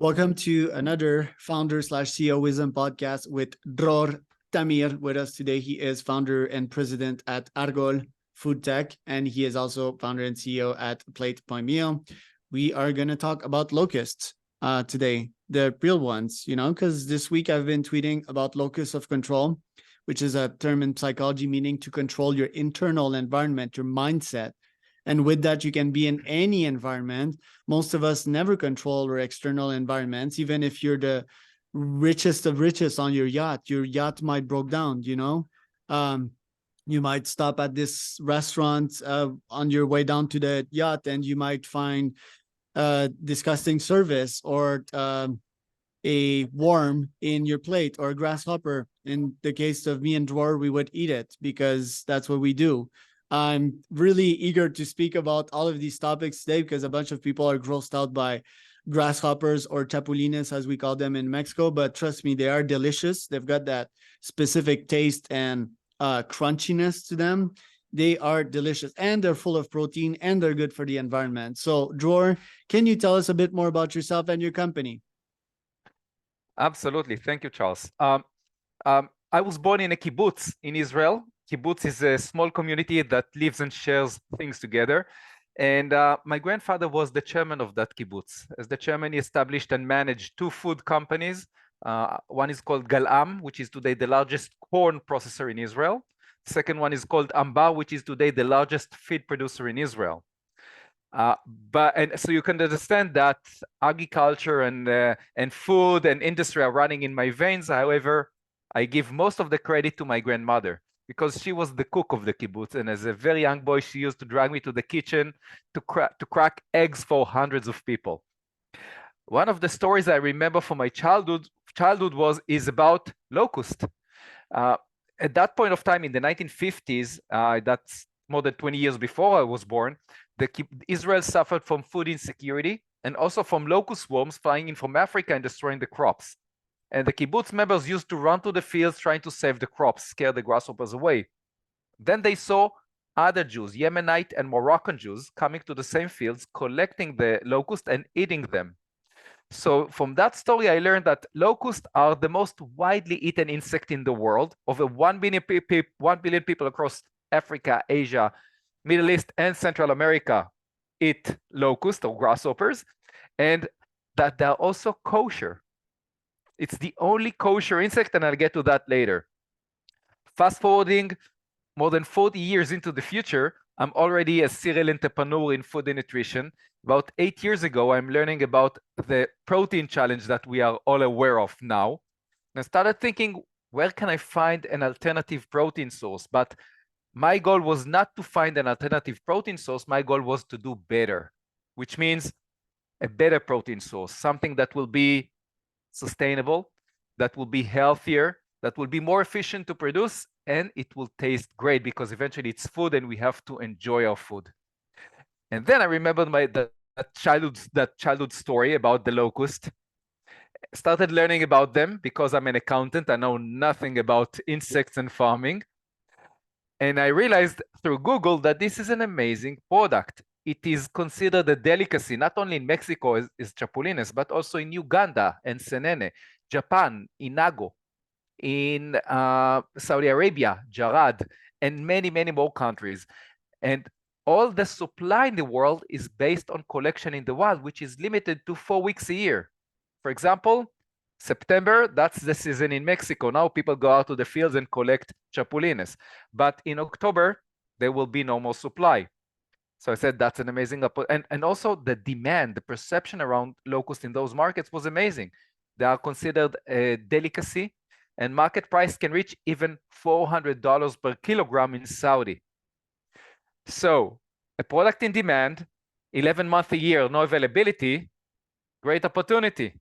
Welcome to another founder/CEO Wisdom podcast with Dror Tamir with us today. He is founder and president at Hargol FoodTech, and he is also founder and CEO at Plate.meal. We are going to talk about locusts today, the real ones, because this week I've been tweeting about locus of control, which is a term in psychology meaning to control your internal environment, your mindset. And with that, you can be in any environment. Most of us never control our external environments. Even if you're the richest of richest on your yacht might broke down, you might stop at this restaurant on your way down to the yacht, and you might find disgusting service or a worm in your plate or a grasshopper. In the case of me and Dror, we would eat it because that's what we do. I'm really eager to speak about all of these topics today because a bunch of people are grossed out by grasshoppers or chapulines, as we call them in Mexico. But trust me, they are delicious. They've got that specific taste and crunchiness to them. They are delicious, and they're full of protein, and they're good for the environment. So, Dror, can you tell us a bit more about yourself and your company? Absolutely. Thank you, Charles. I was born in a kibbutz in Israel. Kibbutz is a small community that lives and shares things together. And my grandfather was the chairman of that kibbutz. As the chairman, he established and managed two food companies. One is called Gal'am, which is today the largest corn processor in Israel. The second one is called Ambar, which is today the largest feed producer in Israel. So you can understand that agriculture and food and industry are running in my veins. However, I give most of the credit to my grandmother because she was the cook of the kibbutz. And as a very young boy, she used to drag me to the kitchen to crack eggs for hundreds of people. One of the stories I remember from my childhood is about locust. At that point of time in the 1950s, that's more than 20 years before I was born, Israel suffered from food insecurity and also from locust swarms flying in from Africa and destroying the crops. And the kibbutz members used to run to the fields trying to save the crops, scare the grasshoppers away. Then they saw other Jews, Yemenite and Moroccan Jews, coming to the same fields, collecting the locusts and eating them. So from that story, I learned that locusts are the most widely eaten insect in the world. Over 1 billion people across Africa, Asia, Middle East, and Central America eat locusts or grasshoppers, and that they're also kosher. It's the only kosher insect, and I'll get to that later. Fast forwarding more than 40 years into the future, I'm already a serial entrepreneur in food and nutrition. About 8 years ago, I'm learning about the protein challenge that we are all aware of now. And I started thinking, where can I find an alternative protein source? But my goal was not to find an alternative protein source. My goal was to do better, which means a better protein source, something that will be sustainable, that will be healthier, that will be more efficient to produce, and it will taste great because eventually it's food and we have to enjoy our food. And then I remembered that childhood story about the locust. Started learning about them because I'm an accountant. I know nothing about insects and farming. And I realized through Google that this is an amazing product. It is considered a delicacy, not only in Mexico as chapulines, but also in Uganda and Senene, Japan, Inago, in Saudi Arabia, Jarad, and many, many more countries. And all the supply in the world is based on collection in the wild, which is limited to 4 weeks a year. For example, September, that's the season in Mexico. Now people go out to the fields and collect chapulines. But in October, there will be no more supply. So I said, that's an amazing, and also the demand, the perception around locusts in those markets was amazing. They are considered a delicacy, and market price can reach even $400 per kilogram in Saudi. So a product in demand, 11 months a year, no availability, great opportunity.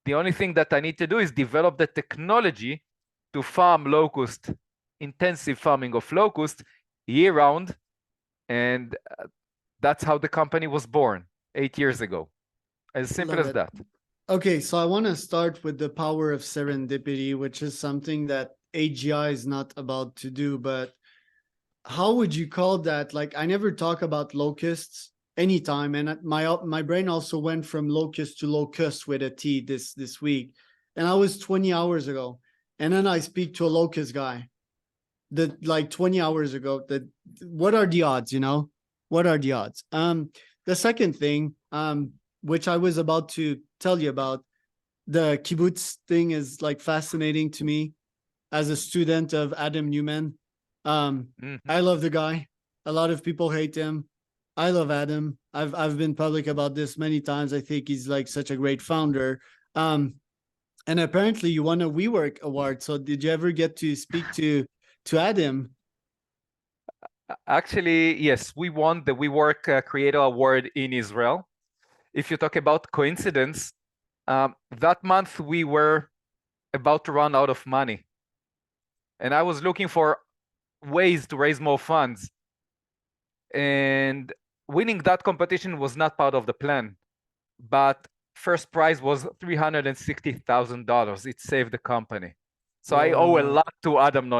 The only thing that I need to do is develop the technology to farm locust, intensive farming of locust year round. And that's how the company was born 8 years ago. As simple as that. Okay, so I want to start with the power of serendipity, which is something that AGI is not about to do. But how would you call that? Like, I never talk about locusts anytime. And my brain also went from locust to locust with a T this week, and I was 20 hours ago, and then I speak to a locust guy that like 20 hours ago. That what are the odds? What are the odds? The second thing, which I was about to tell you about, the kibbutz thing is like fascinating to me as a student of Adam Newman. I love the guy. A lot of people hate him. I love Adam. I've been public about this many times. I think he's like such a great founder. And apparently you won a WeWork award. So did you ever get to speak to Adam? Actually, yes, we won the WeWork Creator Award in Israel. If you talk about coincidence, that month we were about to run out of money. And I was looking for ways to raise more funds. And winning that competition was not part of the plan. But first prize was $360,000. It saved the company. So I owe a lot to Adam.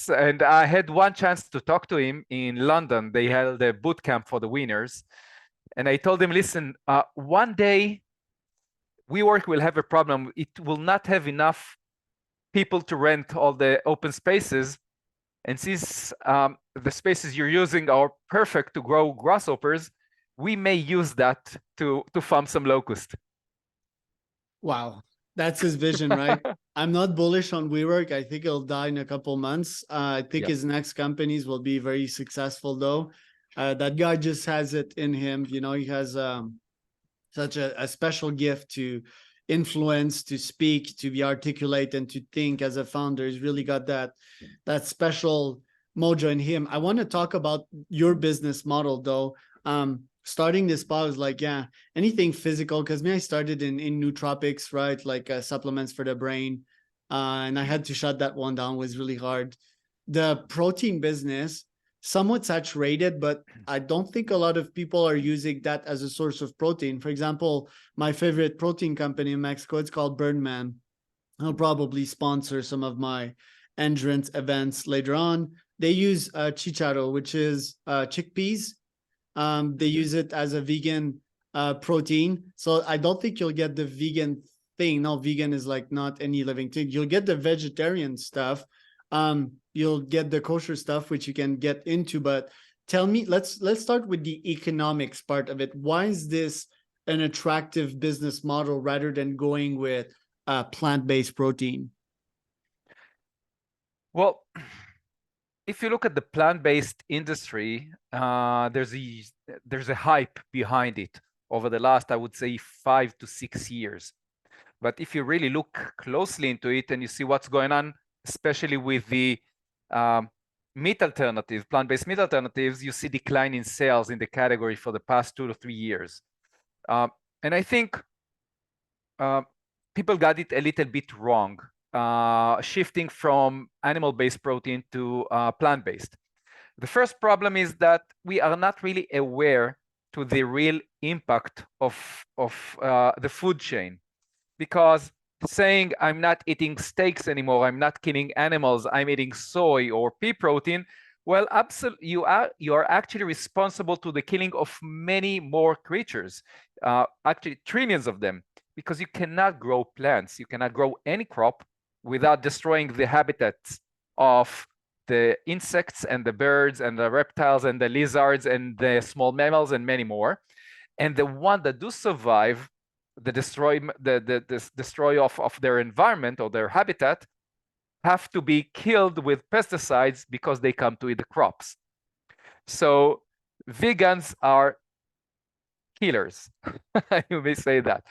And I had one chance to talk to him in London. They held a boot camp for the winners. And I told him, listen, one day WeWork will have a problem. It will not have enough people to rent all the open spaces. And since the spaces you're using are perfect to grow grasshoppers, we may use that to farm some locusts. Wow. That's his vision, right? I'm not bullish on WeWork. I think it'll die in a couple months. I think his next companies will be very successful, though. That guy just has it in him. He has such a special gift to influence, to speak, to be articulate, and to think as a founder. He's really got that special mojo in him. I want to talk about your business model, though. Starting this pod was like, anything physical, because I started in nootropics, right? Like supplements for the brain. And I had to shut that one down. It was really hard. The protein business, somewhat saturated, but I don't think a lot of people are using that as a source of protein. For example, my favorite protein company in Mexico, it's called Birdman. I'll probably sponsor some of my entrance events later on. They use chicharo, which is chickpeas. They use it as a vegan protein. So I don't think you'll get the vegan thing. No, vegan is like not any living thing. You'll get the vegetarian stuff. You'll get the kosher stuff, which you can get into. But tell me, let's start with the economics part of it. Why is this an attractive business model rather than going with plant-based protein? Well, if you look at the plant-based industry, there's a hype behind it over the last, I would say, 5 to 6 years. But if you really look closely into it and you see what's going on, especially with the meat alternatives, plant-based meat alternatives, you see decline in sales in the category for the past 2 to 3 years. And I think people got it a little bit wrong. Shifting from animal-based protein to plant-based. The first problem is that we are not really aware to the real impact of the food chain, because saying I'm not eating steaks anymore, I'm not killing animals, I'm eating soy or pea protein, well, absolutely, you are actually responsible to the killing of many more creatures, actually trillions of them, because you cannot grow plants, you cannot grow any crop without destroying the habitats of the insects and the birds and the reptiles and the lizards and the small mammals and many more. And the one that do survive the destroy of their environment or their habitat have to be killed with pesticides because they come to eat the crops. So vegans are killers. You may say that.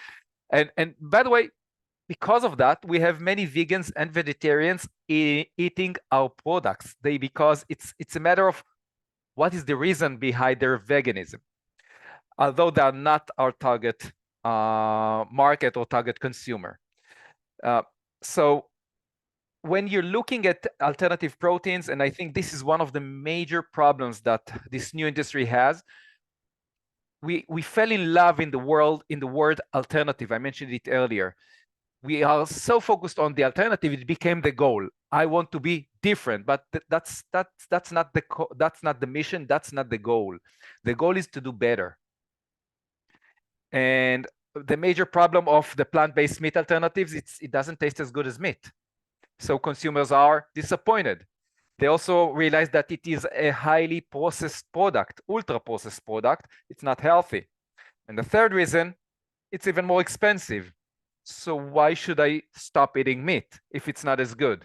And by the way, because of that, we have many vegans and vegetarians eating our products. Because it's a matter of what is the reason behind their veganism, although they are not our target market or target consumer. So when you're looking at alternative proteins, and I think this is one of the major problems that this new industry has, we fell in love in the word alternative. I mentioned it earlier. We are so focused on the alternative, it became the goal. I want to be different, but that's not the mission. That's not the goal. The goal is to do better. And the major problem of the plant-based meat alternatives, it doesn't taste as good as meat. So consumers are disappointed. They also realize that it is a highly processed product, ultra processed product. It's not healthy. And the third reason, it's even more expensive. So why should I stop eating meat if it's not as good?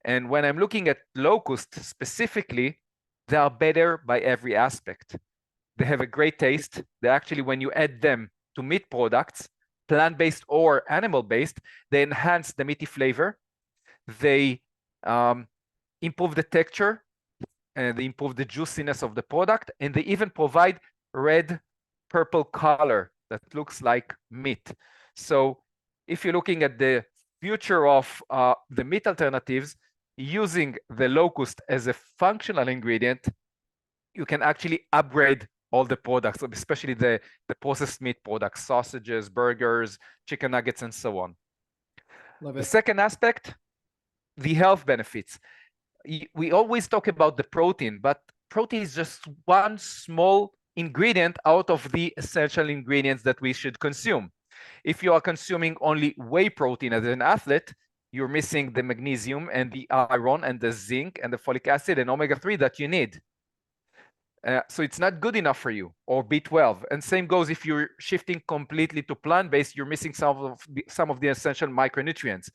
And when I'm looking at locusts specifically, they are better by every aspect. They have a great taste. They actually, when you add them to meat products, plant-based or animal-based, they enhance the meaty flavor. They improve the texture, and they improve the juiciness of the product, and they even provide red, purple color that looks like meat. So if you're looking at the future of the meat alternatives, using the locust as a functional ingredient, you can actually upgrade all the products, especially the processed meat products, sausages, burgers, chicken nuggets, and so on. Love The it. second aspect, the health benefits. We always talk about the protein, but protein is just one small ingredient out of the essential ingredients that we should consume. If you are consuming only whey protein as an athlete, you're missing the magnesium and the iron and the zinc and the folic acid and omega-3 that you need. So it's not good enough for you, or B12. And same goes if you're shifting completely to plant-based, you're missing some of the essential micronutrients.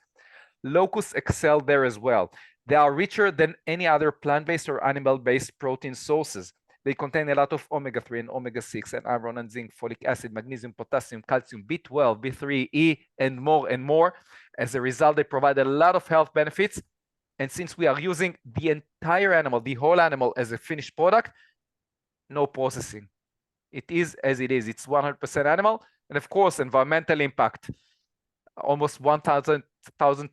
Locusts excel there as well. They are richer than any other plant-based or animal-based protein sources. They contain a lot of omega-3 and omega-6 and iron and zinc, folic acid, magnesium, potassium, calcium, B12, B3, E, and more and more. As a result, they provide a lot of health benefits. And since we are using the entire animal, the whole animal as a finished product, no processing. It is as it is. It's 100% animal. And of course, environmental impact, almost 1,000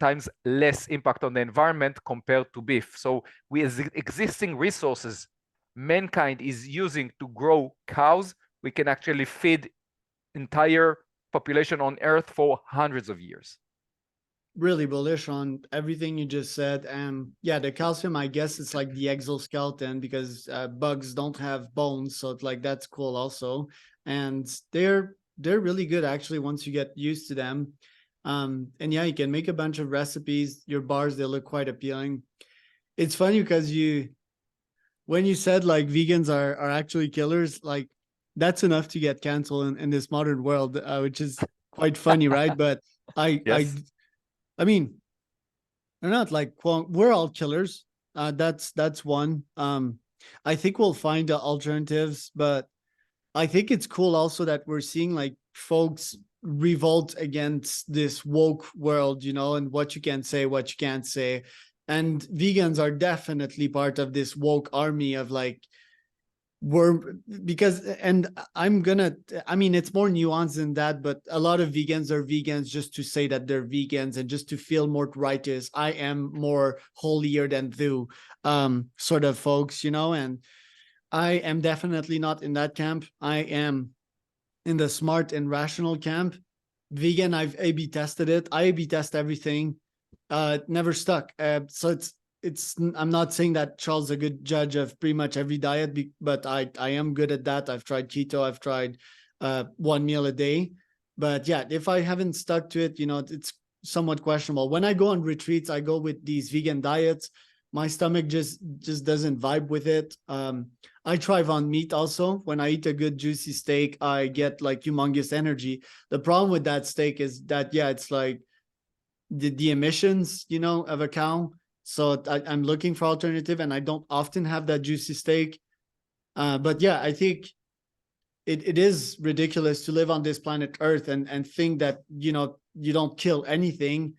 times less impact on the environment compared to beef. So with existing resources mankind is using to grow cows, we can actually feed entire population on Earth for hundreds of years. Really bullish on everything you just said. And yeah, the calcium, I guess it's like the exoskeleton, because bugs don't have bones, so it's like that's cool also. And they're really good actually once you get used to them. And yeah, you can make a bunch of recipes. Your bars, they look quite appealing. It's funny because when you said like vegans are actually killers, like that's enough to get canceled in this modern world, which is quite funny, right? But Yes. I mean, they're not like, well, we're all killers. That's one. I think we'll find alternatives, but I think it's cool also that we're seeing like folks revolt against this woke world, you know, and what you can say, what you can't say. And vegans are definitely part of this woke army of like, and I mean, it's more nuanced than that, but a lot of vegans are vegans just to say that they're vegans and just to feel more righteous. I am more holier than thou, sort of folks, you know, and I am definitely not in that camp. I am in the smart and rational camp. Vegan, I've A/B tested it. I A/B test everything. Never stuck. So I'm not saying that Charles is a good judge of pretty much every diet, but I am good at that. I've tried keto. I've tried 1 meal a day. But yeah, if I haven't stuck to it, you know, it's somewhat questionable. When I go on retreats, I go with these vegan diets. My stomach just doesn't vibe with it. I thrive on meat also. When I eat a good juicy steak, I get like humongous energy. The problem with that steak is that, yeah, it's like the emissions, you know, of a cow. So I'm looking for alternative, and I don't often have that juicy steak. But yeah, I think it is ridiculous to live on this planet Earth and think that, you know, you don't kill anything.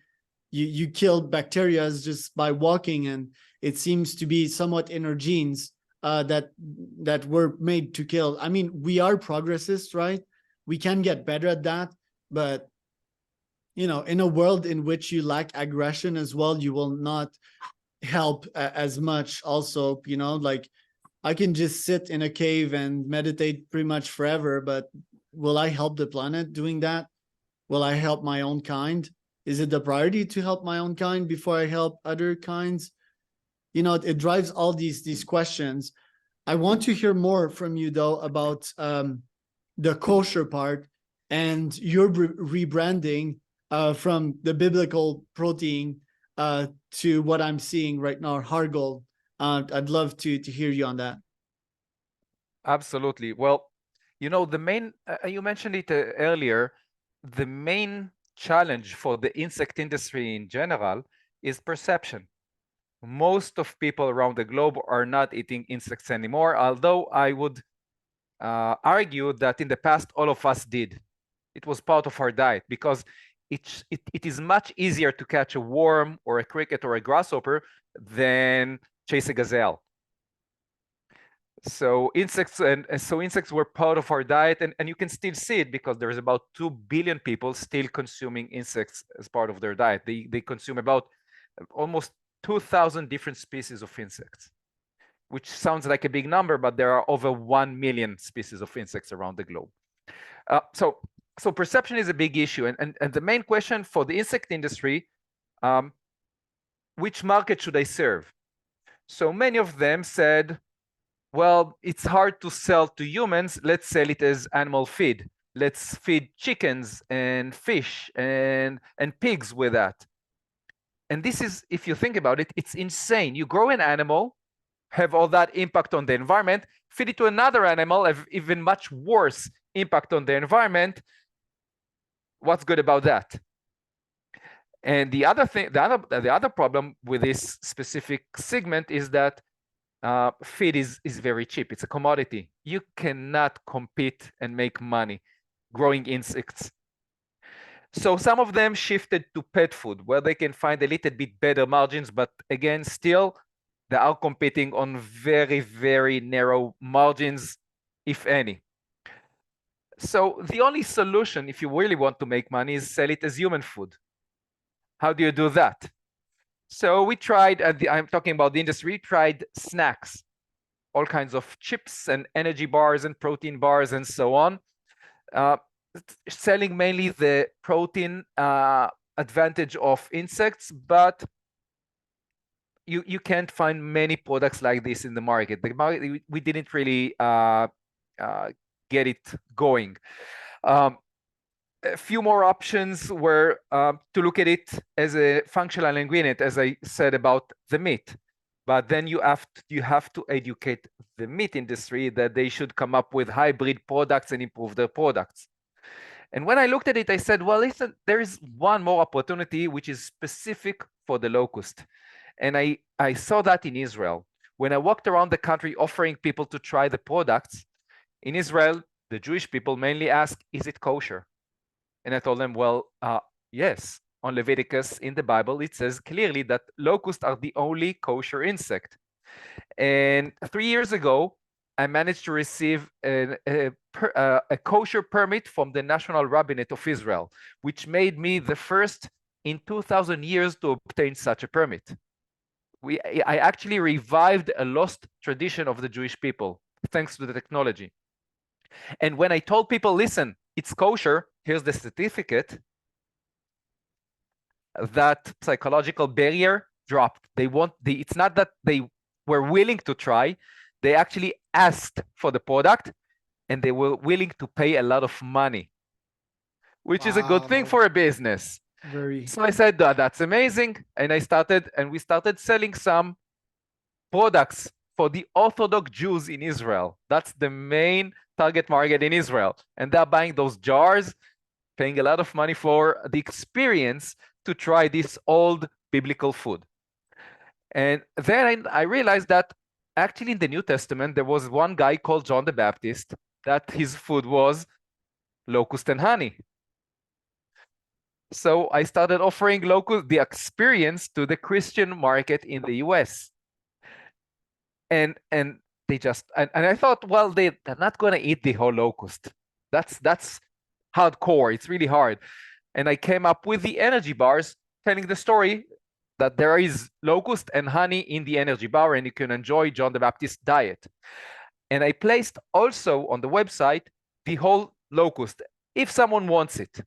You kill bacteria just by walking, and it seems to be somewhat in our genes that we're made to kill. I mean, we are progressists, right? We can get better at that, but you know, in a world in which you lack aggression as well, you will not help as much also, you know, like I can just sit in a cave and meditate pretty much forever, but will I help the planet doing that? Will I help my own kind? Is it the priority to help my own kind before I help other kinds? it drives all these questions. I want to hear more from you though about the kosher part and your rebranding from the biblical protein to what I'm seeing right now, Hargol. I'd love to hear you on that. Absolutely. Well, the main, you mentioned it earlier, the main challenge for the insect industry in general is perception. Most of people around the globe are not eating insects anymore, although I would argue that in the past, all of us did. It was part of our diet because it is much easier to catch a worm or a cricket or a grasshopper than chase a gazelle. So insects were part of our diet, and you can still see it because there's about 2 billion people still consuming insects as part of their diet. They consume about almost 2,000 different species of insects, which sounds like a big number, but there are over 1 million species of insects around the globe. So perception is a big issue, and the main question for the insect industry, which market should I serve? So many of them said, well, it's hard to sell to humans. Let's sell it as animal feed. Let's feed chickens and fish and pigs with that. And this is, if you think about it, it's insane. You grow an animal, have all that impact on the environment, feed it to another animal, have even much worse impact on the environment. What's good about that? And the other thing, the other problem with this specific segment is that feed is very cheap. It's a commodity. You cannot compete and make money growing insects. So some of them shifted to pet food, where they can find a little bit better margins, but again, still, they are competing on very, very narrow margins, if any. So the only solution, if you really want to make money, is sell it as human food. How do you do that? So we tried, I'm talking about the industry, tried snacks, all kinds of chips and energy bars and protein bars and so on, selling mainly the protein advantage of insects, but you can't find many products like this in the market. We didn't really get it going. A few more options were to look at it as a functional ingredient, as I said about the meat. But then you have to educate the meat industry that they should come up with hybrid products and improve their products. And when I looked at it, I said, well, listen, there is one more opportunity which is specific for the locust. And I saw that in Israel. When I walked around the country offering people to try the products, in Israel, the Jewish people mainly ask, is it kosher? And I told them, well, yes, on Leviticus in the Bible, it says clearly that locusts are the only kosher insect. And 3 years ago, I managed to receive a kosher permit from the National Rabbinate of Israel, which made me the first in 2,000 years to obtain such a permit. I actually revived a lost tradition of the Jewish people, thanks to the technology. And when I told people, listen, it's kosher, here's the certificate, that psychological barrier dropped. It's not that they were willing to try, they actually asked for the product and they were willing to pay a lot of money, which is a good thing for a business. So I said, that's amazing. And we started selling some products for the Orthodox Jews in Israel. That's the main target market in Israel. And they're buying those jars, paying a lot of money for the experience to try this old biblical food. And then I realized that actually in the New Testament, there was one guy called John the Baptist that his food was locust and honey. So I started offering the experience to the Christian market in the US. And I thought, well, they're not going to eat the whole locust. That's hardcore. It's really hard. And I came up with the energy bars, telling the story that there is locust and honey in the energy bar, and you can enjoy John the Baptist diet. And I placed also on the website the whole locust, if someone wants it.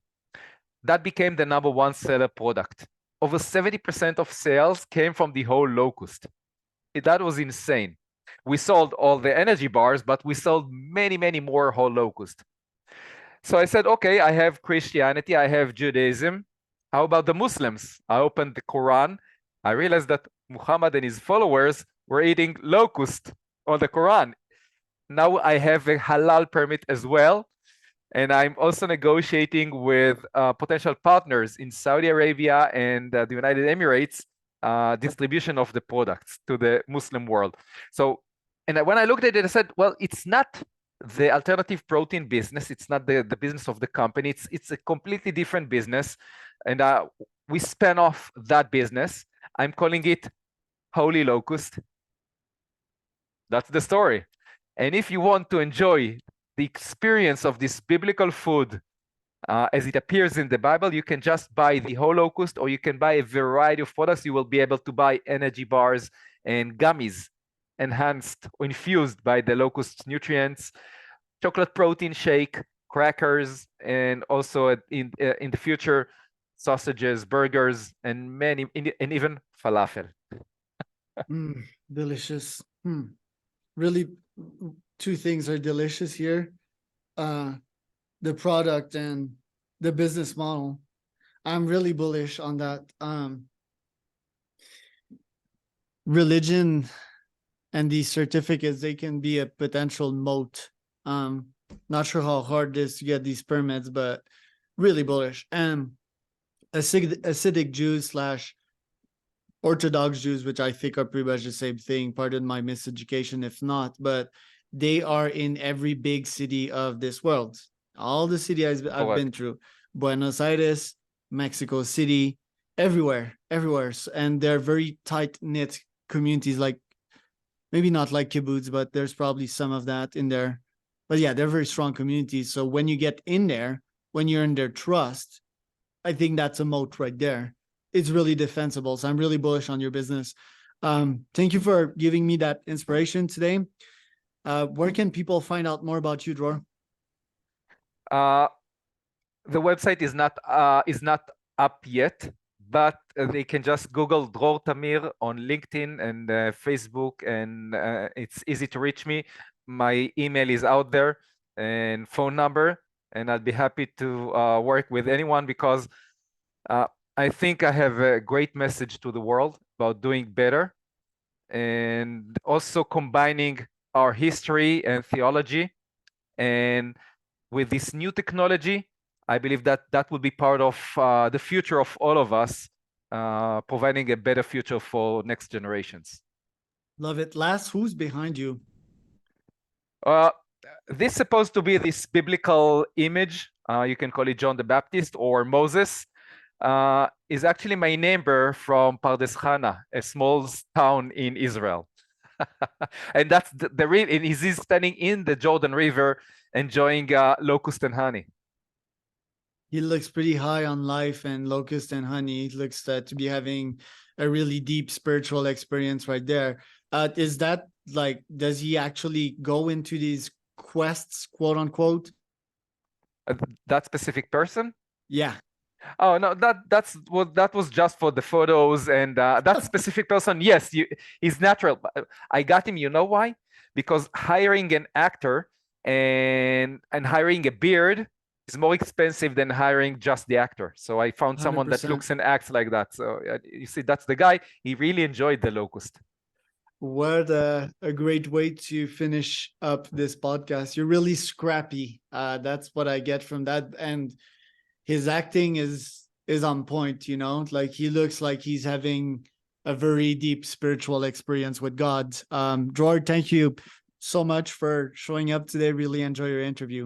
That became the #1 seller product. Over 70% of sales came from the whole locust. that was insane. We sold all the energy bars, but we sold many, many more whole locust. So I said, okay, I have Christianity, I have Judaism. How about the Muslims? I opened the Quran. I realized that Muhammad and his followers were eating locust on the Quran. Now I have a halal permit as well. And I'm also negotiating with potential partners in Saudi Arabia and the United Emirates, distribution of the products to the Muslim world. So, and when I looked at it, I said, well, it's not the alternative protein business. It's not the business of the company. It's a completely different business. And we spun off that business. I'm calling it Holy Locust. That's the story. And if you want to enjoy the experience of this biblical food as it appears in the Bible, you can just buy the whole locust, or you can buy a variety of products. You will be able to buy energy bars and gummies enhanced or infused by the locust nutrients, chocolate protein shake, crackers, and also in the future, sausages, burgers, and many, and even falafel. Delicious. Really, two things are delicious here. The product and the business model. I'm really bullish on that. Religion and these certificates, they can be a potential moat. Not sure how hard it is to get these permits, but really bullish. And Hasidic Jews / Orthodox Jews, which I think are pretty much the same thing, pardon my miseducation if not, but they are in every big city of this world. All the cities I've been through, Buenos Aires, Mexico City, everywhere. And they're very tight-knit communities, like maybe not like kibbutz, but there's probably some of that in there. But yeah, they're very strong communities. So when you get in there, when you're in their trust, I think that's a moat right there. It's really defensible. So I'm really bullish on your business. Thank you for giving me that inspiration today. Where can people find out more about you, Dror? The website is not up yet, but they can just Google Dror Tamir on LinkedIn and Facebook, and it's easy to reach me. My email is out there and phone number, and I'd be happy to work with anyone, because I think I have a great message to the world about doing better, and also combining our history and theology. And with this new technology, I believe that that will be part of the future of all of us, providing a better future for next generations. Love it. Last, who's behind you? This is supposed to be this biblical image. You can call it John the Baptist or Moses. Is actually my neighbor from Pardes Chana, a small town in Israel. And that's the real, and he's standing in the Jordan River enjoying locust and honey. He looks pretty high on life and locust and honey. He looks to be having a really deep spiritual experience right there. Is that like, does he actually go into these quests, quote unquote? That specific person? Yeah. Oh no, that was just for the photos, and that specific person, yes, he's natural. I got him. You know why? Because hiring an actor and hiring a beard is more expensive than hiring just the actor. So I found someone 100%. That looks and acts like that. So you see, that's the guy. He really enjoyed the locust. What a great way to finish up this podcast. You're really scrappy. That's what I get from that. And his acting is on point, you know, like he looks like he's having a very deep spiritual experience with God. Dror, thank you so much for showing up today. Really enjoy your interview.